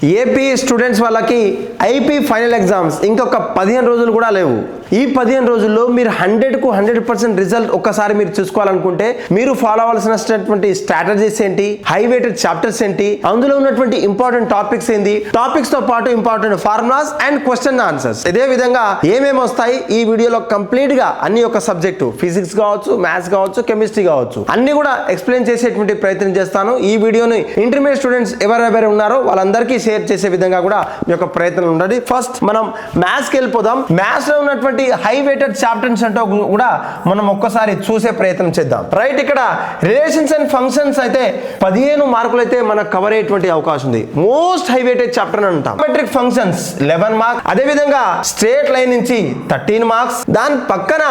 AP students వాళ్ళకి IP final exams ఇంకొక 15 రోజులు కూడా లేవు. ఈ 15 రోజుల్లో మీరు 100కు 100% రిజల్ట్ ఒక్కసారి మీరు చూసుకోవాలనుకుంటే మీరు ఫాలో అవ్వాల్సినటువంటి స్ట్రాటజీస్ ఏంటి, హై వెయిటెడ్ చాప్టర్స్ ఏంటి, అందులో ఉన్నటువంటి ఇంపార్టెంట్ టాపిక్స్ ఏంటి, టాపిక్స్ తో పాటు important formulas and question answers ఇదే విధంగా ఏమేమి వస్తాయి ఈ వీడియోలో కంప్లీట్ గా అన్ని ఒక సబ్జెక్టు ఫిజిక్స్ కావచ్చు, మ్యాథ్స్ కావచ్చు, కెమిస్ట్రీ కావచ్చు అన్ని కూడా ఎక్స్ప్లెయిన్ చేసేటువంటి ప్రయత్నం చేస్తాను. ఈ వీడియోని ఇంటర్మీడియట్ స్టూడెంట్స్ ఎవరెవరు ఉన్నారో వాళ్ళందరికీ షేర్ చేసే విధంగా కూడా మీ యొక్క ప్రయత్నం ఉండాలి. ఫస్ట్ మనం మ్యాథ్స్కి వెళ్ళిపోదాం. మ్యాథ్స్ లో ఉన్నటువంటి హై వెయిటెడ్ చాప్టర్స్ అంటే కూడా మనం ఒక్కసారి చూసే ప్రయత్నం చేద్దాం. రైట్, ఇక్కడ రిలేషన్స్ అండ్ ఫంక్షన్స్ అయితే 15 మార్కులు అయితే మనకు కవర్ అయ్యేటువంటి అవకాశం ఉంది. మోస్ట్ హై వెయిటెడ్ చాప్టర్ అని అంటాం. మెట్రిక్ ఫంక్షన్స్ 11 మార్క్స్, అదే విధంగా స్ట్రేట్ లైన్ నుంచి 13 మార్క్స్, దాని పక్కన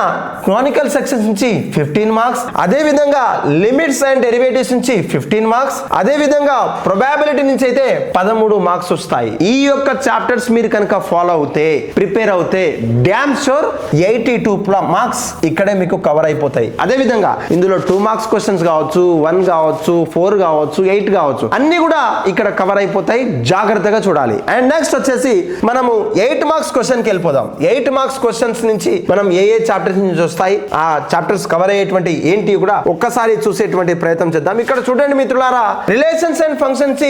క్రానికల్ సెక్షన్స్ నుంచి 15 మార్క్స్, అదే విధంగా లిమిట్స్ అండ్ డెరివేటివ్స్ నుంచి 15 మార్క్స్, అదే విధంగా ప్రొబాబిలిటీ నుంచి అయితే 13 మార్క్స్ వస్తాయి. ఈ యొక్క చాప్టర్స్ మీరు కనుక ఫాలో అవుతే, ప్రిపేర్ అవుతే డ్యామ్ షూర్ 82 మార్క్స్ ఇక్కడే మీకు కవర్ అయిపోతాయి. అదే విధంగా ఇందులో 2 మార్క్స్ క్వశ్చన్స్ కావచ్చు, 1 కావచ్చు, 4 కావచ్చు, 8 కావచ్చు, అన్ని కూడా ఇక్కడ కవర్ అయిపోతాయి. జాగ్రత్తగా చూడాలి. అండ్ నెక్స్ట్ వచ్చేసి మనము 8 మార్క్స్ క్వశ్చన్ కి వెళ్ళిపోదాం. 8 మార్క్స్ క్వశ్చన్స్ నుంచి మనం ఏ చాప్టర్స్ నుంచి వస్తాయి, ఆ చాప్టర్స్ కవర్ అయ్యేటువంటి ఏంటి కూడా ఒక్కసారి చూసేటువంటి ప్రయత్నం చేద్దాం. ఇక్కడ చూడండి మిత్రులారా, రిలేషన్స్ అండ్ ఫంక్షన్స్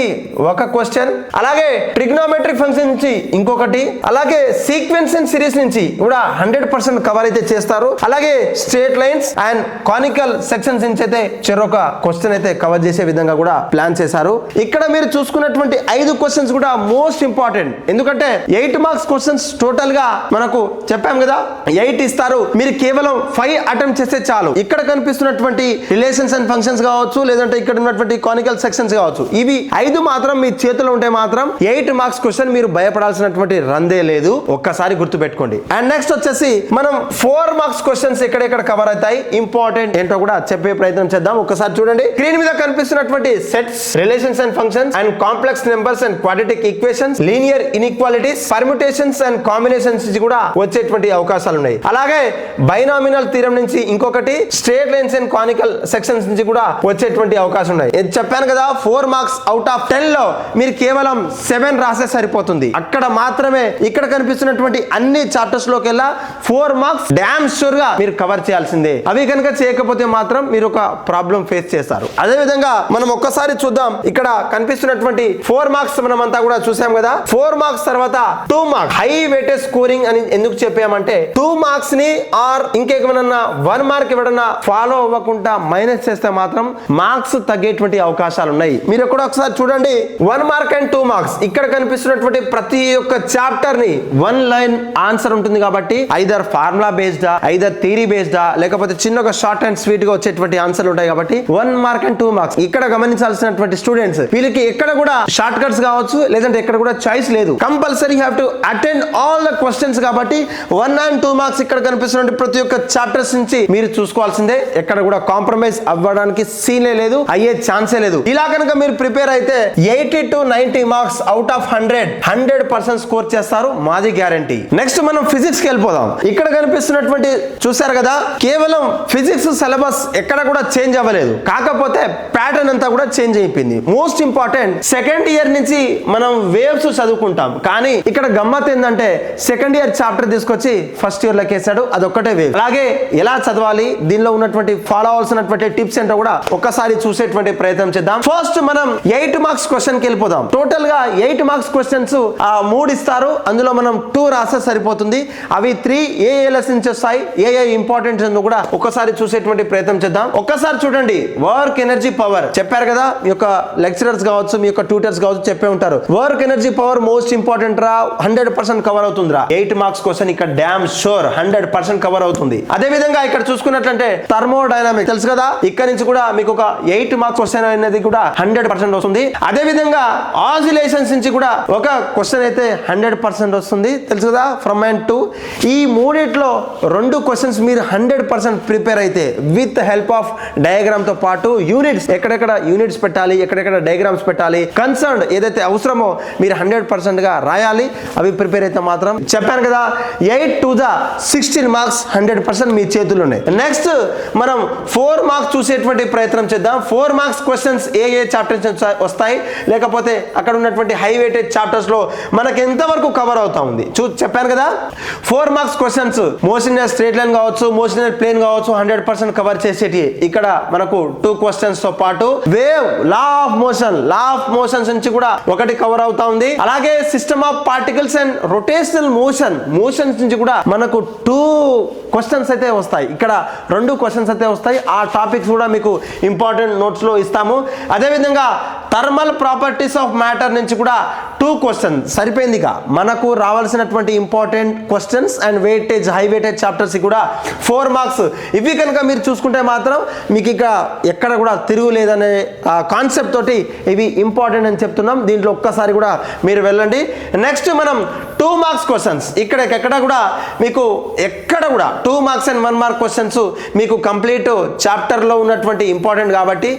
ఒక క్వశ్చన్, అలాగే ట్రిగ్నోమెట్రిక్ ఫంక్షన్ నుంచి ఇంకొకటి, అలాగే సీక్వెన్స్ అండ్ సిరీస్ నుంచి కూడా 100% కవర్ అయితే చేస్తారు. అలాగే straight lines and conical sections నుంచి అయితే చెరొక క్వశ్చన్ అయితే కవర్ చేసే విధంగా కూడా ప్లాన్ చేశారు. ఇక్కడ మీరు చూసుకున్నటువంటి 5 క్వశ్చన్స్ కూడా మోస్ట్ ఇంపార్టెంట్. ఎందుకంటే 8 మార్క్స్ క్వశ్చన్స్ టోటల్ గా మనకు చెప్పాం కదా, 8 ఇస్తారు. మీరు కేవలం 5 అటెంప్ట్ చేస్తే చాలు. ఇక్కడ కనిపిస్తున్నటువంటి రిలేషన్స్ అండ్ ఫంక్షన్స్ కావచ్చు, లేదంటే ఇక్కడ ఉన్నటువంటి కానికల్ సెక్షన్స్ కావచ్చు, ఇవి 5 మాత్రం మీ చేతిలో ఉంటే మాత్రం 8 మార్క్స్ క్వశ్చన్ మీరు భయపడాల్సినటువంటి రందే లేదు. ఒక్కసారి గుర్తు పెట్టుకోండి. అండ్ నెక్స్ట్ వచ్చేసి మనం 4 మార్క్స్ క్వశ్చన్స్ ఎక్కడెక్కడ కవర్ అవుతాయి, ఇంపార్టెంట్ ఏంటో కూడా చెప్పే ప్రయత్నం చేద్దాం. ఒకసారి చూడండి, స్క్రీన్ మీద కనిపిస్తున్నటువంటి sets, relations and functions and complex numbers and quadratic equations, linear inequalities, permutations and combinations నుంచి కూడా వచ్చేటువంటి అవకాశాలు ఉన్నాయి. అలాగే బైనామినల్ థీరం నుంచి ఇంకొకటి, straight lines and conical sections నుంచి కూడా వచ్చేటువంటి అవకాశం ఉన్నాయి. చెప్పాను కదా, 4 మార్క్స్ అవుట్ ఆఫ్ 10 లో మీరు కేవలం 7 రాసే సరిపోతుంది. అక్కడ మాత్రమే ఇక్కడ కనిపిస్తున్నటువంటి అన్ని చాప్టర్స్ లోకి వెళ్ళా 4 మార్క్స్ డ్యామ్ షూర్ గా మీరు కవర్ చేయాల్సిందే. అవి కనుక చేయకపోతే మాత్రం మీరు ఒక ప్రాబ్లం ఫేస్ చేస్తారు. అదే విధంగా మనం ఒక్కసారి చూద్దాం. ఇక్కడ కనిపిస్తున్నటువంటి 4 మార్క్స్ మనం అంతా కూడా చూసాం కదా. 4 మార్క్స్ తర్వాత 2 మార్క్స్ హై వెయిటేజ్ స్కోరింగ్ అని ఎందుకు చెప్పామంటే, 2 మార్క్స్ ని ఆర్ ఇంకేమన్నా 1 మార్క్ ఎవడన్నా ఫాలో అవ్వకుండా మైనస్ చేస్తే మాత్రం మార్క్స్ తగ్గేటువంటి అవకాశాలు ఉన్నాయి. మీరు కూడా ఒకసారి చూడండి, 1 మార్క్ అండ్ 2 మార్క్స్. ఇక్కడ కనిపిస్తున్నటువంటి ప్రతి ఒక్క చాప్టర్ ని 1 లైన్ ఆన్సర్ ఉంటుంది కాబట్టి ఐదర్ ఫార్ములా బేస్డా, ఐదర్ థియరీ బేస్డా, లేకపోతే చిన్నగా షార్ట్ అండ్ స్వీట్ గా వచ్చేటువంటి ఆన్సర్లు ఉంటాయి కాబట్టి 1 మార్క్ అండ్ 2 మార్క్స్. ఇక్కడ గమనించాల్సినటువంటి స్టూడెంట్స్, వీళ్ళకి ఎక్కడ కూడా షార్ట్ కట్స్ కావచ్చు, లేదంటే ఎక్కడ కూడా చాయిస్ లేదు. Compulsory have to attend all the questions కాబట్టి 1 and 2 మార్క్స్ ఇక్కడ కనిపిస్తున్న ప్రతి ఒక్క చాప్టర్స్ నుంచి మీరు చూసుకోవాల్సిందే. ఎక్కడ కూడా కాంప్రమైజ్ అవ్వడానికి సీనే లేదు, అయ్యే ఛాన్సే లేదు. ఇలా కనుక మీరు ప్రిపేర్ అయితే 80 to 90 marks out of 100% score చేస్తారు, మాది గ్యారంటీ. నెక్స్ట్ మనం ఫిజిక్స్ కి వెళ్ళిపోదాం. ఇక్కడ కనిపిస్తున్నటువంటి చూసారు కదా, కేవలం ఫిజిక్స్ సిలబస్ ఎక్కడ కూడా చేంజ్ అవ్వలేదు, కాకపోతే ప్యాటర్న్ అంతా కూడా చేంజ్ అయిపోయింది. మోస్ట్ ఇంపార్టెంట్, సెకండ్ ఇయర్ నుంచి మనం వేవ్స్ చదువుకుంటాం, కానీ ఇక్కడ గమ్మత్ ఏంటంటే సెకండ్ ఇయర్ చాప్టర్ తీసుకొచ్చి ఫస్ట్ ఇయర్ లోకి వేసాడు, అదొక్కటే వేవ్. అలాగే ఎలా చదవాలి, దీనిలో ఉన్నటువంటి ఫాలో అవ్వాల్సినటువంటి టిప్స్ ఏంటో కూడా ఒక్కసారి చూసేటువంటి ప్రయత్నం చేద్దాం. ఫస్ట్ మనం 8 మార్క్స్ క్వశ్చన్ కి వెళ్ళిపోదాం. టోటల్ గా 8 మార్క్స్ క్వశ్చన్స్ 3 ఇస్తారు, అందులో మనం 2 రాస్తే సరిపోతుంది. అవి 3 ఏ లెసన్స్ నుంచి వస్తాయి, ఏ ఇంపార్టెంట్ కూడా ఒక్కసారి చూసేటువంటి ప్రయత్నం చేద్దాం. ఒక్కసారి చూడండి, వర్క్ ఎనర్జీ పవర్ చెప్పారు కదా, మీ యొక్క లెక్చరర్స్ కావచ్చు, మీ యొక్క ట్యూటర్స్ కావచ్చు చెప్పే ఉంటారు. Work energy power most important రా, 100% కవర్ అవుతుంది రా. 8 మార్క్స్ క్వశ్చన్ ఇక్కడ డ్యామ్ షూర్ 100% కవర్ అవుతుంది. అదే విధంగా ఇక్కడ చూసుకున్నట్లంటే థర్మోడైనమిక్ తెలుసు కదా, ఇక్కడ నుంచి కూడా మీకు ఒక 8 మార్క్స్ క్వశ్చన్ అనేది కూడా 100% వస్తుంది. అదే విధంగా ఆసిలేషన్స్ నుంచి కూడా ఒక క్వశ్చన్ అయితే 100% వస్తుంది, తెలుసు కదా, ఫ్రమ్ అండ్ టు. ఈ మూడిట్లో 2 క్వశ్చన్స్ మీరు 100% ప్రిపేర్ అయితే విత్ హెల్ప్ ఆఫ్ డయాగ్రామ్ తో పాటు యూనిట్స్, ఎక్కడెక్కడ యూనిట్స్ పెట్టాలి, ఎక్కడెక్కడ డయాగ్రామ్స్ పెట్టాలి, కన్సర్న్ ఏదైతే అవసరమో మీరు 100% గా రాయాలి. అవి ప్రిపేర్ అయితే మాత్రం చెప్పాను కదా, 8 to the 16 మార్క్స్ 100% మీ చేతుల్లో ఉన్నాయి. నెక్స్ట్ మనం 4 మార్క్స్ చూసేటువంటి ప్రయత్నం చేద్దాం. 4 మార్క్స్ క్వశ్చన్స్ ఏ చాప్టర్స్ వస్తాయి, లేకపోతే అక్కడ ఉన్న ఉన్నటువంటి హై వెయిటేజ్ చాప్టర్స్ లో మనకి ఎంతవరకు కవర్ అవుతా ఉంది చెప్పాను కదా. 4 marks questions motion in straight line కావచ్చు, మోషన్ ఇన్ ప్లేన్ కావచ్చు, 100% కవర్ చేసేటి. ఇక్కడ మనకు 2 క్వశ్చన్స్ తో పాటు వేవ్ లా ఆఫ్ మోషన్స్ నుంచి కూడా ఒకటి కవర్ అవుతా ఉంది. అలాగే system of particles and rotational motions నుంచి కూడా మనకు 2 క్వశ్చన్స్ అయితే వస్తాయి. ఇక్కడ 2 క్వశ్చన్స్ అయితే వస్తాయి. ఆ టాపిక్స్ కూడా మీకు ఇంపార్టెంట్ నోట్స్ లో ఇస్తాము. అదేవిధంగా థర్మల్ ప్రాపర్టీస్ ఆఫ్ మ్యాటర్ నుంచి కూడా 2 క్వశ్చన్స్ సరిపోయిందిగా. మనకు రావాల్సినటువంటి important questions and high weightage chapters కూడా 4 మార్క్స్. ఇవి కనుక మీరు చూసుకుంటే మాత్రం మీకు ఇక ఎక్కడ కూడా తిరుగులేదనే కాన్సెప్ట్ తోటి ఇవి ఇంపార్టెంట్ అని చెప్తున్నాం. దీంట్లో ఒక్కసారి కూడా మీరు వెళ్ళండి. నెక్స్ట్ మనం 2 మార్క్స్ క్వశ్చన్స్ ఎక్కడ కూడా మీకు ఎక్కడ కూడా 2 మార్క్స్ అండ్ 1 మార్క్ క్వశ్చన్స్ మీకు కంప్లీట్ చాప్టర్ లో ఉన్నటువంటి ఇంపార్టెంట్ కాబట్టి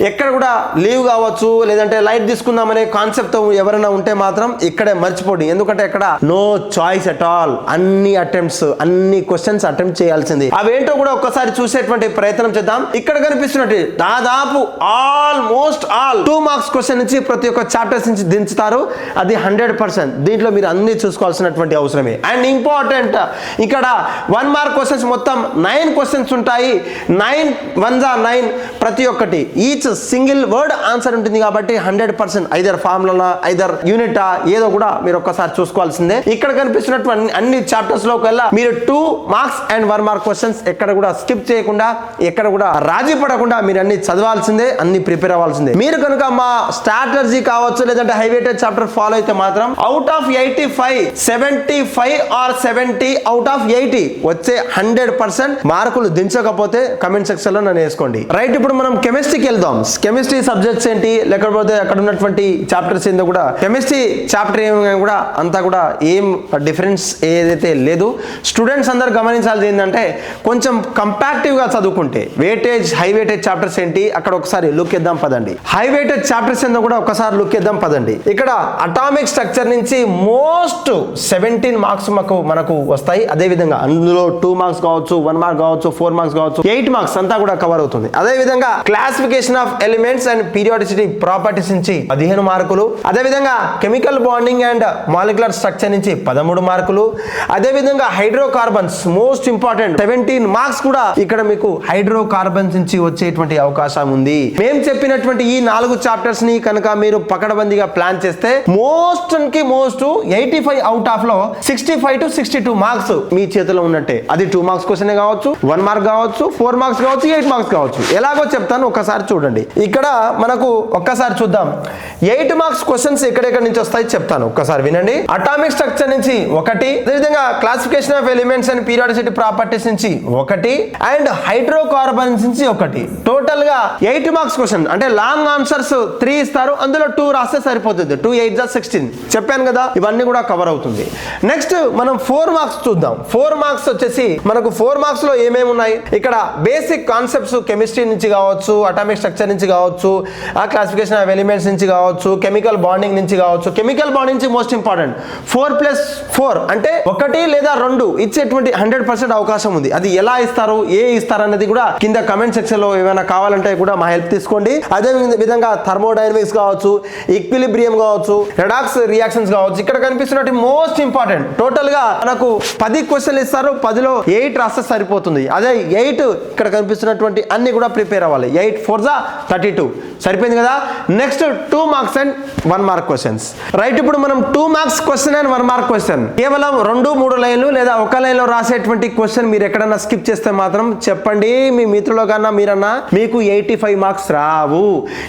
ఎక్కడ కూడా లీవ్ కావచ్చు లేదంటే లైట్ తీసుకుందామనే కాన్సెప్ట్ తో ఎవరైనా ఉంటే మాత్రం ఇక్కడే మర్చిపోండి. ఎందుకంటే ఇక్కడ నో చాయిస్ ఎట్ ఆల్, అన్ని క్వశ్చన్స్ అటెంప్ట్ చేయాల్సింది. అవేంటో కూడా ఒక్కసారి చూసేటువంటి ప్రయత్నం చేద్దాం. ఇక్కడ కనిపిస్తున్నట్టు దాదాపు ఆల్మోస్ట్ 2 మార్క్స్ క్వశ్చన్ నుంచి ప్రతి ఒక్క చాప్టర్స్ నుంచి దించుతారు. అది 100%. దీంట్లో మీరు అన్ని చూసుకోవాల్సినటువంటి అవసరమే. అండ్ ఇంపార్టెంట్ ఇక్కడ 1 మార్క్ క్వశ్చన్స్ మొత్తం 9 క్వశ్చన్స్ ఉంటాయి. 9 1 9 ప్రతి ఒక్కటి ఈచ్ సింగిల్ వర్డ్ ఆన్సర్ ఉంటుంది కాబట్టి 100% ఐదర్ ఫార్ములా ఐదర్ యూనిటా ఏదో కూడా మీరు ఒక్కసారి చూసుకోవాల్సిందే. ఇక్కడ కనిపిస్తున్నటువంటి అన్ని చాప్టర్స్ లోకి వెళ్ళా మీరు 2 మార్క్స్ అండ్ 1 మార్క్ క్వశ్చన్స్ ఎక్కడ కూడా స్కిప్ చేయకుండా ఎక్కడ కూడా రాజీ పడకుండా మీరు అన్ని చదవాల్సిందే, అన్ని ప్రిపేర్ అవ్వాల్సిందే. మీరు కనుక మా స్ట్రాటజీ కావచ్చు లేదంటే హై వెయిటేజ్ చాప్టర్ ఫాలో అయితే మాత్రం out of 85 75 or 70 out of 80 వచ్చే 100% మార్కులు దించకపోతే కమెంట్ సెక్షన్ లో నన్ను వేసుకోండి. రైట్, ఇప్పుడు మనం కెమిస్ట్రీకి వెళ్దాం. కెమిస్ట్రీ సబ్జెక్ట్స్ ఏంటి లేకపోతే అక్కడ ఉన్నటువంటి చాప్టర్స్ ఏందో కూడా కెమిస్ట్రీ చాప్టర్ కూడా అంతా కూడా ఏం డిఫరెన్స్ ఏదైతే లేదు. స్టూడెంట్స్ అందరు గమనించాల్సింది ఏంటంటే కొంచెం కంపారిటివ్ గా చదువుకుంటే హై వెయిటేజ్ చాప్టర్స్ ఏంటి అక్కడ ఒకసారి లుక్ ఇద్దాం పదండి. హై వెయిటేజ్ చాప్టర్స్ ఏందో కూడా ఒకసారి లుక్ ఇద్దాం పదండి. ఇక్కడ అటామిక్ స్ట్రక్చర్ నుంచి మోస్ట్ 17 మార్క్స్ మనకు వస్తాయి. అదే విధంగా అందులో 2 మార్క్స్ కావచ్చు, 1 మార్క్ కావచ్చు, 4 మార్క్స్ కావచ్చు, 8 మార్క్స్ అంతా కూడా కవర్ అవుతుంది. అదే విధంగా classification of elements and periodicity properties నుంచి 15 మార్కులు. అదే విధంగా chemical bonding and molecular structure నుంచి 13 మార్కులు. అదే విధంగా హైడ్రోకార్బన్స్ మోస్ట్ ఇంపార్టెంట్ 17 మార్క్స్ కూడా ఇక్కడ మీకు హైడ్రోకార్బన్స్ నుంచి వచ్చేటువంటి అవకాశం ఉంది. మేము చెప్పినటువంటి ఈ 4 చాప్టర్స్ ని కనుక మీరు పకడ్బందీగా ప్లాన్ చేస్తే మోస్ట్ 85 అవుట్ ఆఫ్ లో 65 to 62 మార్క్స్ మీ చేతిలో ఉన్నట్టే. అది 2 మార్క్స్ క్వశ్చన్ కావచ్చు, 1 మార్క్ కావచ్చు, 4 మార్క్స్ కావచ్చు, 8 మార్క్స్ కావచ్చు. ఎలాగో చెప్తాను ఒక్కసారి చూడండి. ఇక్కడ మనకు ఒక్కసారి చూద్దాం 8 మార్క్స్ క్వశ్చన్స్ ఎక్కడెక్కడ నుంచి వస్తాయి చెప్తాను, ఒక్కసారి వినండి. అటామిక్ స్ట్రక్చర్ నుంచి 1, అదేవిధంగా classification of elements and periodicity properties నుంచి 1 అండ్ హైడ్రోకార్బన్స్ నుంచి 1. టోటల్ గా 8 మార్క్స్ క్వశ్చన్ అంటే లాంగ్ ఆన్సర్స్ 3 ఇస్తారు, అందులో 2 రాస్తే సరిపోతుంది. 2 8 16 చెప్పాను కదా, ఇవన్నీ కూడా కవర్ అవుతుంది. నెక్స్ట్ మనం 4 మార్క్స్ చూద్దాం. 4 మార్క్స్ వచ్చేసి మనకు 4 మార్క్స్ లో ఏమేమి ఉన్నాయి. ఇక్కడ బేసిక్ కాన్సెప్ట్స్ కెమిస్ట్రీ నుంచి కావచ్చు, అటామిక్ స్ట్రక్చర్ నుంచి కావచ్చు, క్లాసిఫికేషన్ ఆఫ్ ఎలిమెంట్స్ నుంచి కావచ్చు, కెమికల్ బాండింగ్ నుంచి కావచ్చు. కెమికల్ బాండింగ్ నుంచి మోస్ట్ ఇంపార్టెంట్ 4+4 అంటే 1 లేదా 2 ఇచ్చేటువంటి 100% అవకాశం ఉంది. అది ఎలా ఇస్తారు అనేది కూడా కింద కమెంట్ సెక్షన్ లో ఏమైనా కావాలంటే కూడా మా హెల్ప్ తీసుకోండి. అదే విధంగా థర్మోడైనమిక్స్ కావచ్చు, ఈక్విలిబ్రియం కావచ్చు, రెడాక్స్ రియాక్షన్స్ కావచ్చు. ఇక్కడ కనిపిస్తున్నట్టు మోస్ట్ ఇంపార్టెంట్ టోటల్ గా మనకు 10 క్వశ్చన్లు ఇస్తారు, 10లో 8 రాస్తే సరిపోతుంది. అదే 8 ఇక్కడ కనిపిస్తున్నటువంటి అన్ని కూడా ప్రిపేర్ అవ్వాలి. 8 4 32 సరిపోయింది కదా. Next 2 marks and 1 mark questions. Right, ఇప్పుడు మనం 2 marks question and 1 mark question కేవలం 2-3 లైన్లు లేదా 1 లైన్ లో రాసేటువంటి క్వశ్చన్ మీరు ఎక్కడన్నా స్కిప్ చేస్తే మాత్రం చెప్పండి మీ మిత్రుల కన్నా మీరన్నా మీకు 85 మార్క్స్ రావు.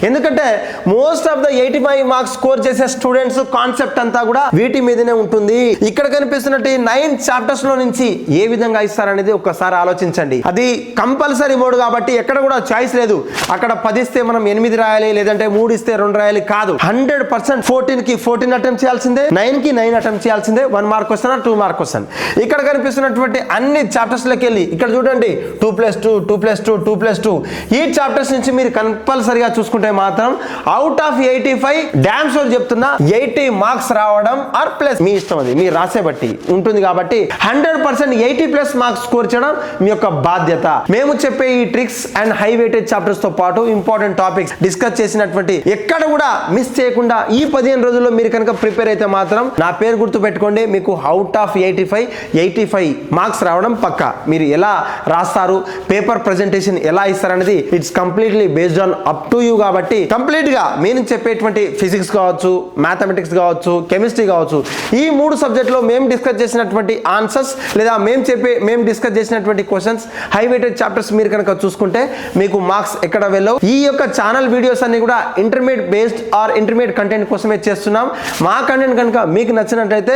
ఎందుకంటే most of the 85 marks score చేసే స్టూడెంట్స్ కాన్సెప్ట్ అంతా కూడా వీటి మీదనే ఉంటుంది. ఇక్కడ కనిపిస్తున్నట్టు 9 చాప్టర్స్ లో నుంచి ఏ విధంగా ఇస్తారనేది ఒక్కసారి ఆలోచించండి. అది కంపల్సరీ మోడ్ కాబట్టి ఎక్కడ కూడా చాయిస్ లేదు. అక్కడ 10 ఇస్తే మనం 8 రాయాలి, లేదంటే 3 ఇస్తే 2 రాయాలి కాదు. 100% 14 కి 14 అటెంప్ట్ చేయాల్సిందే, 9 కి 9 అటెంప్ట్ చేయాల్సిందే. 1 మార్క్ క్వశ్చన్ 2 మార్క్ క్వశ్చన్. ఇక్కడ కనిపిస్తున్నటువంటి అన్ని చాప్టర్స్ లోకి వెళ్ళి ఇక్కడ చూడండి 2+2 2+2 2+2 ఈ చాప్టర్స్ నుంచి మీరు కంపల్సరీగా చూసుకుంటే మాత్రం అవుట్ ఆఫ్ 85 డామ్ షూర్ చెప్తున్నా 80 మార్క్స్ రావడం ఆర్ ప్లస్ మీ ఇష్టం, అది మీరు రాసే బట్టి ఉంటుంది. కాబట్టి 100% 80+ మార్క్స్ స్కోర్ చేయడం మీ యొక్క బాధ్యత. మేము చెప్పే ఈ tricks and high weightage chapters తో పాటు ఇంపార్టెంట్ టాపిక్స్ డిస్కస్ చేసినటువంటి ఎక్కడ కూడా మిస్ చేయకుండా ఈ 15 రోజుల్లో మీరు కనుక ప్రిపేర్ అయితే మాత్రం నా పేరు గుర్తు పెట్టుకోండి, మీకు అవుట్ ఆఫ్ 85 మార్క్స్ రావడం పక్కా. మీరు ఎలా రాస్తారు, పేపర్ ప్రెజెంటేషన్ ఎలా ఇస్తారనేది it's completely based on up to you. కాబట్టి కంప్లీట్ గా మేము చెప్పేటువంటి ఫిజిక్స్ కావచ్చు, మ్యాథమెటిక్స్ కావచ్చు, కెమిస్ట్రీ కావచ్చు, ఈ 3 సబ్జెక్టులో మేము డిస్కస్ చేసినటువంటి ఆన్సర్స్ లేదా మేము డిస్కస్ చేసినటువంటి క్వశ్చన్స్ హై వెయిటెడ్ చాప్టర్స్ మీరు కనుక చూసుకుంటే మీకు మార్క్స్ ఎక్కడ వెళ్ళవు. ఈ యొక్క ఛానల్ వీడియోస్ అన్ని కూడా intermediate based or intermediate content కోసమే చేస్తున్నాం. మా కంటెంట్ కనుక మీకు నచ్చినట్లయితే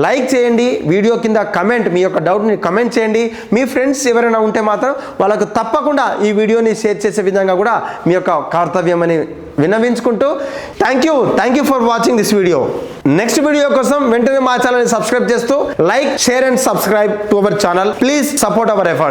లైక్ చేయండి, వీడియో కింద కమెంట్, మీ యొక్క డౌట్ని కమెంట్ చేయండి. మీ ఫ్రెండ్స్ ఎవరైనా ఉంటే మాత్రం వాళ్ళకు తప్పకుండా ఈ వీడియోని షేర్ చేసే విధంగా కూడా మీ యొక్క కర్తవ్యం అని విన్నవించుకుంటూ thank you for watching this video. Next video కోసం వెంటనే మా ఛానల్ని సబ్స్క్రైబ్ చేస్తూ like, share and subscribe to our channel. Please support our efforts.